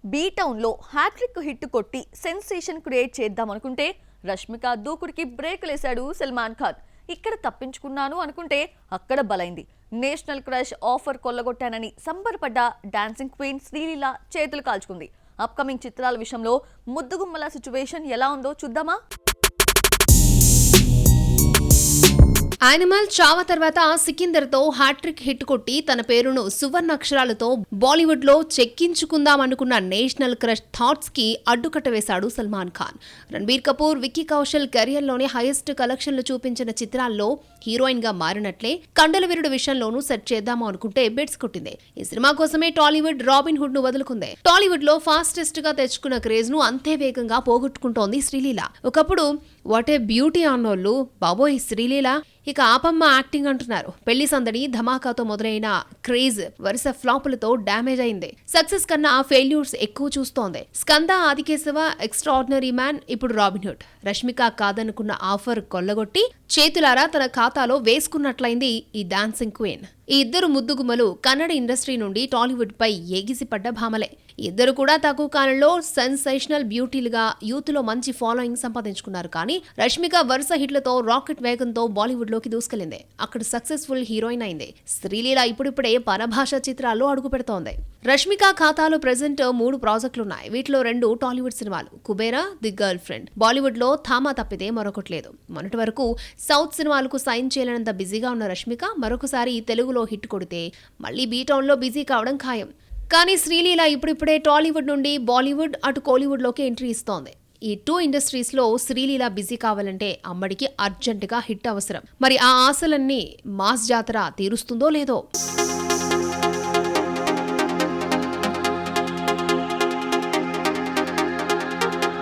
Be టౌన్లో hattrick hit కొట్టి sensation create చేద్దామనుకుంటే రష్మిక దూకుడికి బ్రేకులేశాడు సల్మాన్ ఖాన్. ఇక్కడ తప్పించుకున్నాను అనుకుంటే అక్కడ బలైంది. నేషనల్ క్రష్ ఆఫర్ కొల్లగొట్టానని సంబరపడ్డ డాన్సింగ్ క్వీన్ శ్రీలీల చేతులు కాల్చుకుంది. అప్కమింగ్ చిత్రాల విషయంలో ముద్దుగుమ్మల సిచ్యువేషన్ ఎలా ఉందో చూద్దామా? యానిమల్ చావా తర్వాత సికిందర్తో హ్యాట్రిక్ హిట్ కొట్టి తన పేరును సువర్ణ అక్షరాలతో బాలీవుడ్ లో చెక్కించుకుందామనుకున్న నేషనల్ క్రష్ థాట్స్ కి అడ్డుకట్ట వేశాడు సల్మాన్ ఖాన్. రణబీర్ కపూర్, విక్కీ కౌశల్ కెరియర్ లోనే హైయెస్ట్ కలెక్షన్లు చూపించిన చిత్రాల్లో హీరోయిన్ గా మారినట్లే కండల వీరుడు విషయంలోనూ సెట్ చేద్దాము అనుకుంటే బెట్స్ కొట్టింది. ఈ సినిమా కోసమే టాలీవుడ్ రాబిన్ హుడ్ ను వదులుకుంది. టాలీవుడ్ లో ఫాస్టెస్ట్ గా తెచ్చుకున్న క్రేజ్ ను అంతే వేగంగా పోగొట్టుకుంటోంది శ్రీలీల. ఒకప్పుడు వాట్ ఏ బ్యూటీ అన్నోళ్ళు బాబోయ్ శ్రీలీల ఇక ఆపమ్మ యాక్టింగ్ అంటున్నారు. పెళ్లి సందడి ధమాకాతో మొదలైన క్రేజ్ వరుస ఫ్లాపులతో డ్యామేజ్ అయింది. సక్సెస్ కన్నా ఫెయిల్యూర్స్ ఎక్కువ చూస్తోంది. స్కంద, ఆదికేశవ, ఎక్స్ట్రాఆర్డినరీ మ్యాన్, ఇప్పుడు రాబిన్ హుడ్. రష్మిక కాదనుకున్న ఆఫర్ కొల్లగొట్టి చేతులారా తన ఖాతాలో వేసుకున్నట్లయింది ఈ డాన్సింగ్ క్వీన్. ఈ ఇద్దరు ముద్దుగుమ్మలు కన్నడ ఇండస్ట్రీ నుండి టాలీవుడ్ పై ఎగిసిపడ్డ భామలే. ఇద్దరు కూడా తక్కువ కాలంలో సెన్సేషనల్ బ్యూటీలుగా యూత్ లో మంచి ఫాలోయింగ్ సంపాదించుకున్నారు. కానీ రష్మిక వరుస హిట్లతో రాకెట్ వేగంతో బాలీవుడ్ లోకి దూసుకెళ్లింది. అక్కడ సక్సెస్ఫుల్ హీరోయిన్ అయింది. శ్రీలీల ఇప్పుడిప్పుడే పరభాష చిత్రాల్లో అడుగు పెడుతోంది. రష్మిక ఖాతాలో ప్రెజెంట్ 3 ప్రాజెక్టులున్నాయి. వీటిలో 2 టాలీవుడ్ సినిమాలు, Kubera, the girl friend. Bollywood లో థామా తప్పితే మరొకట్లేదు. మొన్నటి వరకు సౌత్ సినిమాలకు సైన్ చేయలేనంత బిజీగా ఉన్న రష్మిక మరొకసారి తెలుగులో హిట్ కొడితే మళ్లీ బీటౌన్ లో బిజీ కావడం ఖాయం. కానీ శ్రీలీల ఇప్పుడిప్పుడే టాలీవుడ్ నుండి బాలీవుడ్, అటు కోలీవుడ్ లోకి ఎంట్రీ ఇస్తోంది. ఈ 2 ఇండస్ట్రీస్ లో శ్రీలీల బిజీ కావాలంటే అమ్మడికి అర్జెంటుగా హిట్ అవసరం. మరి ఆ ఆశలన్నీ మాస్ జాతర తీరుస్తుందో లేదో.